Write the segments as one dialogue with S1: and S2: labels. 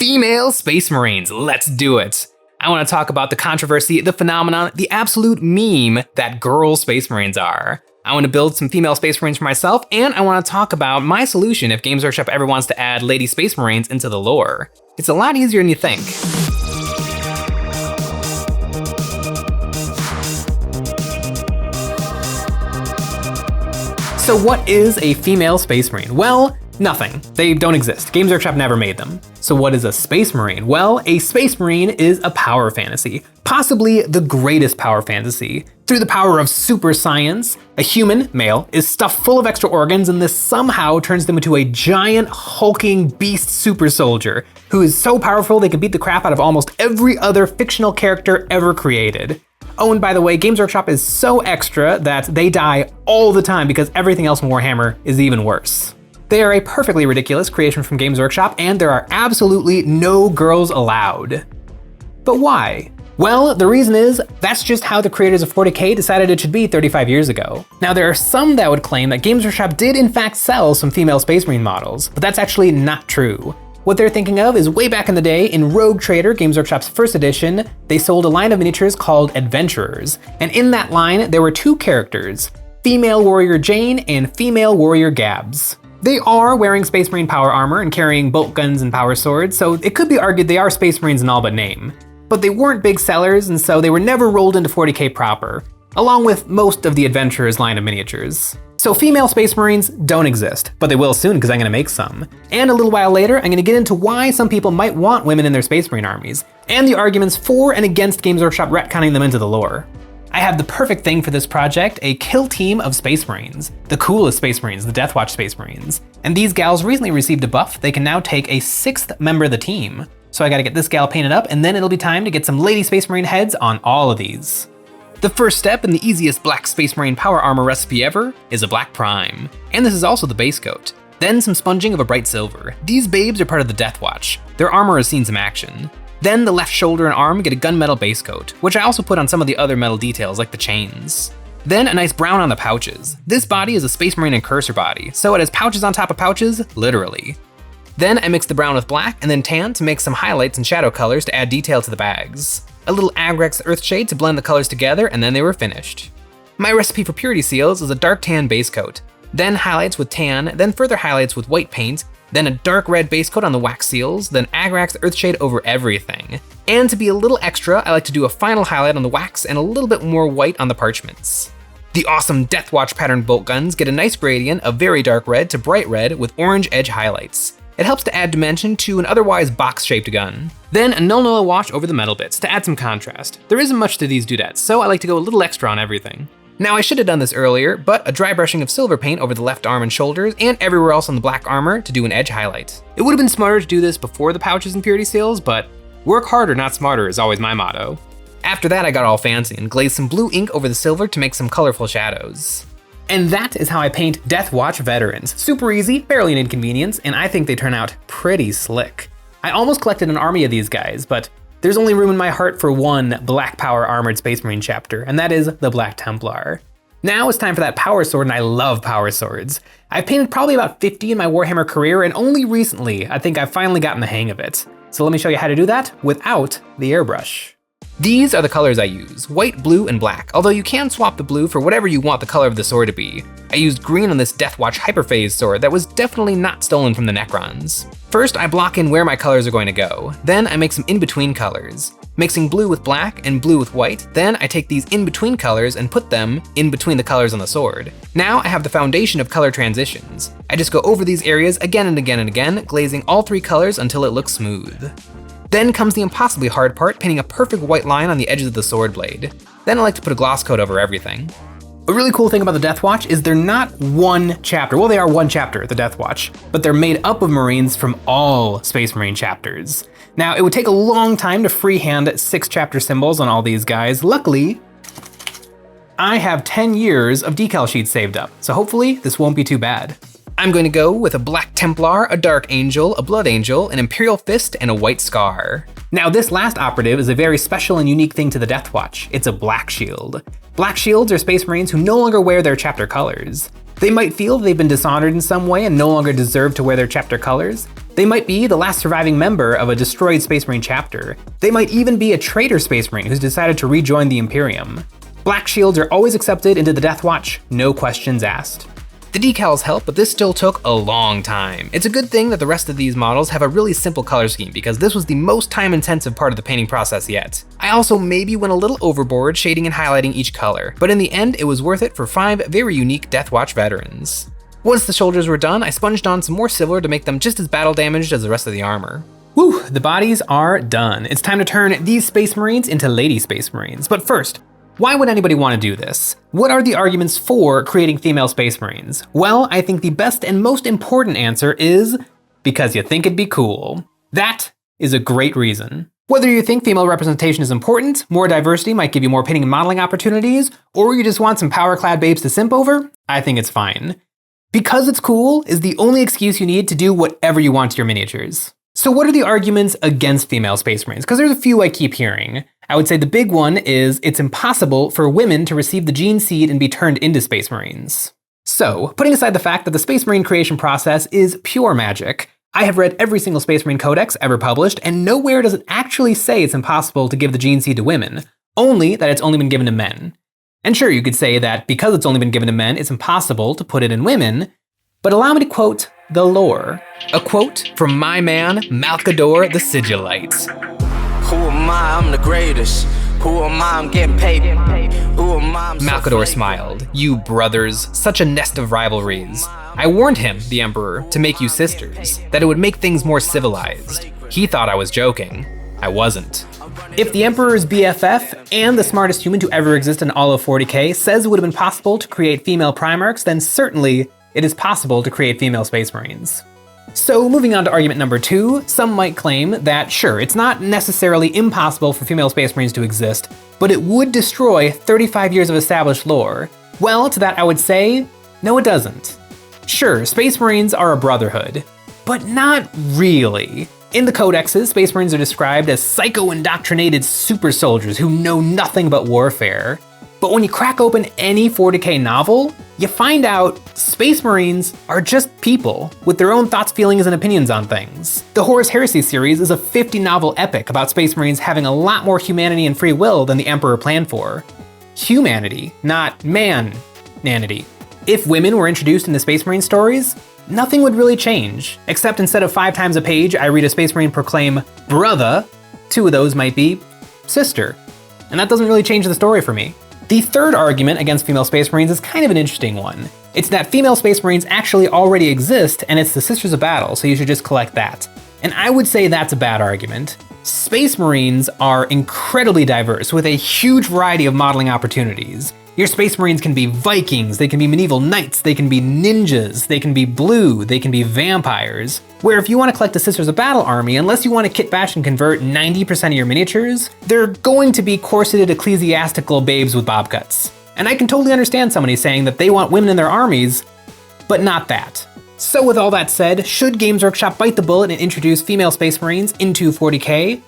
S1: female Space Marines. Let's do it. I want to talk about the controversy, the phenomenon, the absolute meme that girl Space Marines are. I want to build some female Space Marines for myself, and I want to talk about my solution if Games Workshop ever wants to add lady Space Marines into the lore. It's a lot easier than you think. So what is a female Space Marine? Well, nothing. They don't exist. Games Workshop never made them. So what is a Space Marine? Well, a Space Marine is a power fantasy, possibly the greatest power fantasy. Through the power of super science, a human, male, is stuffed full of extra organs, and this somehow turns them into a giant, hulking beast super soldier who is so powerful they can beat the crap out of almost every other fictional character ever created. Oh, and by the way, Games Workshop is so extra that they die all the time because everything else in Warhammer is even worse. They are a perfectly ridiculous creation from Games Workshop, and there are absolutely no girls allowed. But why? Well, the reason is, that's just how the creators of 40K decided it should be 35 years ago. Now, there are some that would claim that Games Workshop did in fact sell some female Space Marine models, but that's actually not true. What they're thinking of is way back in the day, in Rogue Trader, Games Workshop's first edition, they sold a line of miniatures called Adventurers. And in that line, there were two characters, female warrior Jane and female warrior Gabs. They are wearing Space Marine power armor and carrying bolt guns and power swords, so it could be argued they are Space Marines in all but name. But they weren't big sellers, and so they were never rolled into 40K proper, along with most of the Adventurers line of miniatures. So female Space Marines don't exist, but they will soon because I'm gonna make some. And a little while later, I'm gonna get into why some people might want women in their Space Marine armies, and the arguments for and against Games Workshop retconning them into the lore. I have the perfect thing for this project, a kill team of Space Marines. The coolest Space Marines, the Deathwatch Space Marines. And these gals recently received a buff. They can now take a 6th member of the team. So I gotta get this gal painted up, and then it'll be time to get some lady Space Marine heads on all of these. The first step in the easiest black Space Marine power armor recipe ever is a black prime. And this is also the base coat. Then some sponging of a bright silver. These babes are part of the Deathwatch. Their armor has seen some action. Then the left shoulder and arm get a gunmetal base coat, which I also put on some of the other metal details like the chains. Then a nice brown on the pouches. This body is a Space Marine and Cursor body, so it has pouches on top of pouches, literally. Then I mix the brown with black and then tan to make some highlights and shadow colors to add detail to the bags. A little Agrex Earthshade to blend the colors together, and then they were finished. My recipe for purity seals is a dark tan base coat, then highlights with tan, then further highlights with white paint, then a dark red base coat on the wax seals, then Agrex Earthshade over everything. And to be a little extra, I like to do a final highlight on the wax and a little bit more white on the parchments. The awesome Deathwatch pattern bolt guns get a nice gradient of very dark red to bright red with orange edge highlights. It helps to add dimension to an otherwise box-shaped gun. Then a null wash over the metal bits to add some contrast. There isn't much to these dudettes, so I like to go a little extra on everything. Now I should have done this earlier, but a dry brushing of silver paint over the left arm and shoulders and everywhere else on the black armor to do an edge highlight. It would have been smarter to do this before the pouches and purity seals, but work harder, not smarter is always my motto. After that I got all fancy and glazed some blue ink over the silver to make some colorful shadows. And that is how I paint Deathwatch veterans. Super easy, barely an inconvenience, and I think they turn out pretty slick. I almost collected an army of these guys, but there's only room in my heart for one Black Power Armored Space Marine chapter, and that is the Black Templar. Now it's time for that power sword, and I love power swords. I've painted probably about 50 in my Warhammer career, and only recently I think I've finally gotten the hang of it. So let me show you how to do that without the airbrush. These are the colors I use, white, blue, and black, although you can swap the blue for whatever you want the color of the sword to be. I used green on this Deathwatch Hyperphase sword that was definitely not stolen from the Necrons. First, I block in where my colors are going to go. Then I make some in-between colors, mixing blue with black and blue with white. Then I take these in-between colors and put them in between the colors on the sword. Now I have the foundation of color transitions. I just go over these areas again and again and again, glazing all 3 colors until it looks smooth. Then comes the impossibly hard part, painting a perfect white line on the edges of the sword blade. Then I like to put a gloss coat over everything. A really cool thing about the Deathwatch is they're not one chapter. Well, they are one chapter, the Deathwatch, but they're made up of Marines from all Space Marine chapters. Now, it would take a long time to freehand 6 chapter symbols on all these guys. Luckily, I have 10 years of decal sheets saved up, so hopefully this won't be too bad. I'm going to go with a Black Templar, a Dark Angel, a Blood Angel, an Imperial Fist, and a White Scar. Now this last operative is a very special and unique thing to the Deathwatch. It's a Black Shield. Black Shields are Space Marines who no longer wear their chapter colors. They might feel they've been dishonored in some way and no longer deserve to wear their chapter colors. They might be the last surviving member of a destroyed Space Marine chapter. They might even be a traitor Space Marine who's decided to rejoin the Imperium. Black shields are always accepted into the Deathwatch, no questions asked. The decals help, but this still took a long time. It's a good thing that the rest of these models have a really simple color scheme because this was the most time-intensive part of the painting process yet. I also maybe went a little overboard shading and highlighting each color, but in the end it was worth it for 5 very unique Deathwatch veterans. Once the shoulders were done, I sponged on some more silver to make them just as battle damaged as the rest of the armor. Whew, the bodies are done. It's time to turn these Space Marines into Lady Space Marines. But first, why would anybody want to do this? What are the arguments for creating female Space Marines? Well, I think the best and most important answer is because you think it'd be cool. That is a great reason. Whether you think female representation is important, more diversity might give you more painting and modeling opportunities, or you just want some power-clad babes to simp over, I think it's fine. Because it's cool is the only excuse you need to do whatever you want to your miniatures. So what are the arguments against female Space Marines? Because there's a few I keep hearing. I would say the big one is it's impossible for women to receive the gene seed and be turned into Space Marines. So, putting aside the fact that the Space Marine creation process is pure magic, I have read every single Space Marine codex ever published, and nowhere does it actually say it's impossible to give the gene seed to women, only that it's only been given to men. And sure, you could say that because it's only been given to men, it's impossible to put it in women, but allow me to quote the lore. A quote from my man, Malcador the Sigillite.
S2: Who am I? I'm the greatest. Who am I? I'm getting paid. Who am I?
S1: Malcador smiled. You brothers, such a nest of rivalries. I warned him, the Emperor, to make you sisters, that it would make things more civilized. He thought I was joking. I wasn't. If the Emperor's BFF and the smartest human to ever exist in all of 40k says it would have been possible to create female Primarchs, then certainly it is possible to create female Space Marines. So moving on to argument number 2, some might claim that sure, it's not necessarily impossible for female Space Marines to exist, but it would destroy 35 years of established lore. Well, to that I would say, no it doesn't. Sure, Space Marines are a brotherhood, but not really. In the codexes, Space Marines are described as psycho-indoctrinated super soldiers who know nothing but warfare. But when you crack open any 40k novel, you find out Space Marines are just people with their own thoughts, feelings, and opinions on things. The Horus Heresy series is a 50-novel epic about Space Marines having a lot more humanity and free will than the Emperor planned for. Humanity, not man-nanity. If women were introduced in the Space Marine stories, nothing would really change, except instead of 5 times a page, I read a Space Marine proclaim, brother, 2 of those might be sister. And that doesn't really change the story for me. The third argument against female Space Marines is kind of an interesting one. It's that female Space Marines actually already exist, and it's the Sisters of Battle, so you should just collect that. And I would say that's a bad argument. Space Marines are incredibly diverse, with a huge variety of modeling opportunities. Your Space Marines can be Vikings, they can be medieval knights, they can be ninjas, they can be blue, they can be vampires. Where if you want to collect a Sisters of Battle army, unless you want to kit bash and convert 90% of your miniatures, they're going to be corseted ecclesiastical babes with bob cuts. And I can totally understand somebody saying that they want women in their armies, but not that. So with all that said, should Games Workshop bite the bullet and introduce female Space Marines into 40k?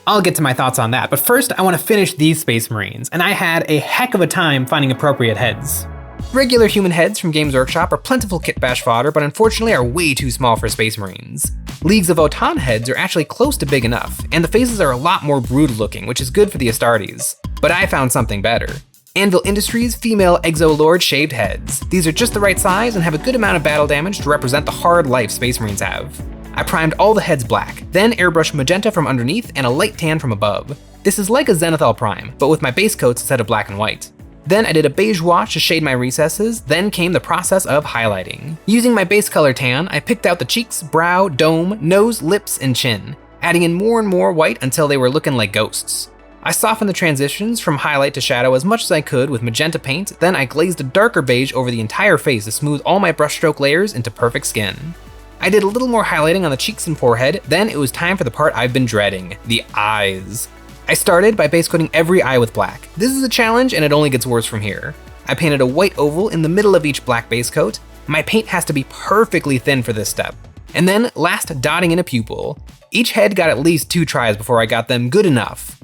S1: I'll get to my thoughts on that, but first I want to finish these Space Marines, and I had a heck of a time finding appropriate heads. Regular human heads from Games Workshop are plentiful kit bash fodder, but unfortunately are way too small for Space Marines. Leagues of Votann heads are actually close to big enough, and the faces are a lot more brutal looking, which is good for the Astartes. But I found something better. Anvil Industries female Exolord shaved heads. These are just the right size and have a good amount of battle damage to represent the hard life Space Marines have. I primed all the heads black, then airbrushed magenta from underneath and a light tan from above. This is like a Zenithal Prime, but with my base coats instead of black and white. Then I did a beige wash to shade my recesses, then came the process of highlighting. Using my base color tan, I picked out the cheeks, brow, dome, nose, lips, and chin, adding in more and more white until they were looking like ghosts. I softened the transitions from highlight to shadow as much as I could with magenta paint, then I glazed a darker beige over the entire face to smooth all my brushstroke layers into perfect skin. I did a little more highlighting on the cheeks and forehead, then it was time for the part I've been dreading, the eyes. I started by base coating every eye with black. This is a challenge and it only gets worse from here. I painted a white oval in the middle of each black base coat. My paint has to be perfectly thin for this step. And then last dotting in a pupil. Each head got at least 2 tries before I got them good enough.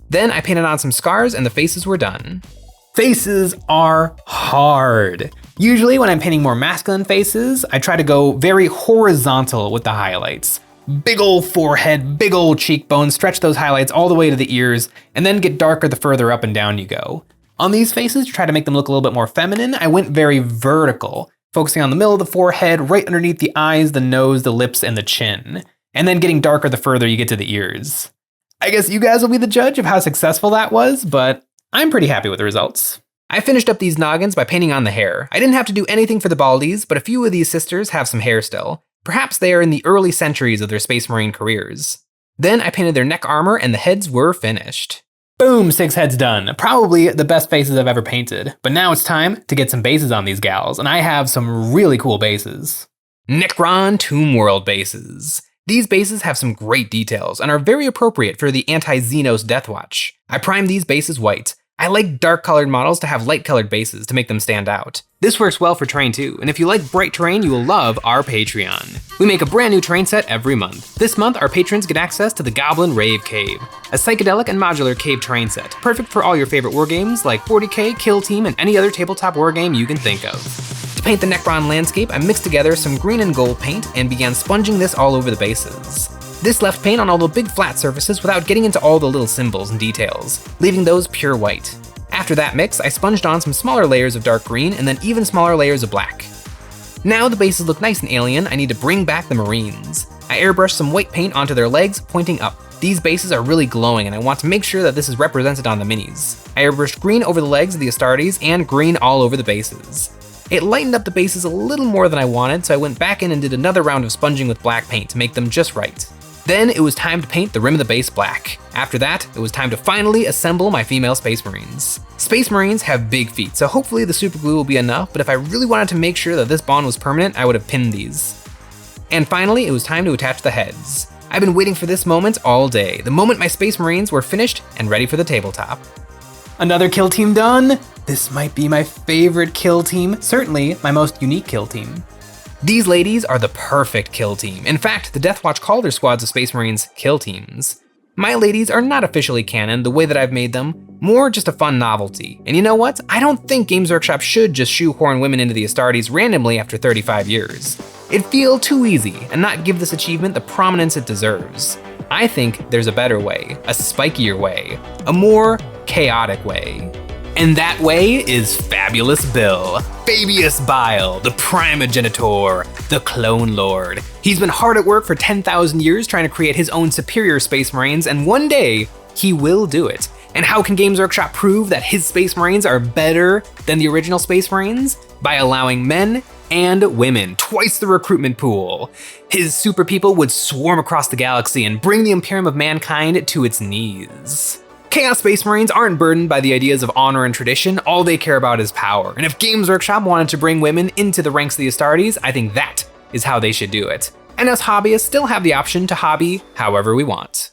S1: Then I painted on some scars and the faces were done. Faces are hard. Usually when I'm painting more masculine faces, I try to go very horizontal with the highlights. Big ol' forehead, big ol' cheekbones, stretch those highlights all the way to the ears, and then get darker the further up and down you go. On these faces, to try to make them look a little bit more feminine, I went very vertical, focusing on the middle of the forehead, right underneath the eyes, the nose, the lips, and the chin, and then getting darker the further you get to the ears. I guess you guys will be the judge of how successful that was, but I'm pretty happy with the results. I finished up these noggins by painting on the hair. I didn't have to do anything for the baldies, but a few of these sisters have some hair still. Perhaps they are in the early centuries of their Space Marine careers. Then I painted their neck armor and the heads were finished. Boom, 6 heads done. Probably the best faces I've ever painted. But now it's time to get some bases on these gals, and I have some really cool bases. Necron Tomb World bases. These bases have some great details and are very appropriate for the anti-Xenos Deathwatch. I primed these bases white. I like dark colored models to have light colored bases to make them stand out. This works well for terrain too, and if you like bright terrain, you will love our Patreon. We make a brand new terrain set every month. This month, our patrons get access to the Goblin Rave Cave, a psychedelic and modular cave terrain set, perfect for all your favorite wargames like 40k, Kill Team, and any other tabletop wargame you can think of. To paint the Necron landscape, I mixed together some green and gold paint and began sponging this all over the bases. This left paint on all the big flat surfaces without getting into all the little symbols and details, leaving those pure white. After that mix, I sponged on some smaller layers of dark green and then even smaller layers of black. Now the bases look nice and alien, I need to bring back the Marines. I airbrushed some white paint onto their legs, pointing up. These bases are really glowing and I want to make sure that this is represented on the minis. I airbrushed green over the legs of the Astartes and green all over the bases. It lightened up the bases a little more than I wanted, so I went back in and did another round of sponging with black paint to make them just right. Then it was time to paint the rim of the base black. After that, it was time to finally assemble my female Space Marines. Space Marines have big feet, so hopefully the super glue will be enough, but if I really wanted to make sure that this bond was permanent, I would have pinned these. And finally, it was time to attach the heads. I've been waiting for this moment all day, the moment my Space Marines were finished and ready for the tabletop. Another kill team done? This might be my favorite kill team, certainly my most unique kill team. These ladies are the perfect kill team. In fact, the Deathwatch call their squads of Space Marines kill teams. My ladies are not officially canon the way that I've made them, more just a fun novelty. And you know what? I don't think Games Workshop should just shoehorn women into the Astartes randomly after 35 years. It'd feel too easy and not give this achievement the prominence it deserves. I think there's a better way, a spikier way, a more chaotic way. And that way is Fabulous Bill, Fabius Bile, the Primogenitor, the Clone Lord. He's been hard at work for 10,000 years trying to create his own superior Space Marines, and one day, he will do it. And how can Games Workshop prove that his Space Marines are better than the original Space Marines? By allowing men and women, twice the recruitment pool. His super people would swarm across the galaxy and bring the Imperium of Mankind to its knees. Chaos Space Marines aren't burdened by the ideas of honor and tradition, all they care about is power. And if Games Workshop wanted to bring women into the ranks of the Astartes, I think that is how they should do it. And us hobbyists still have the option to hobby however we want.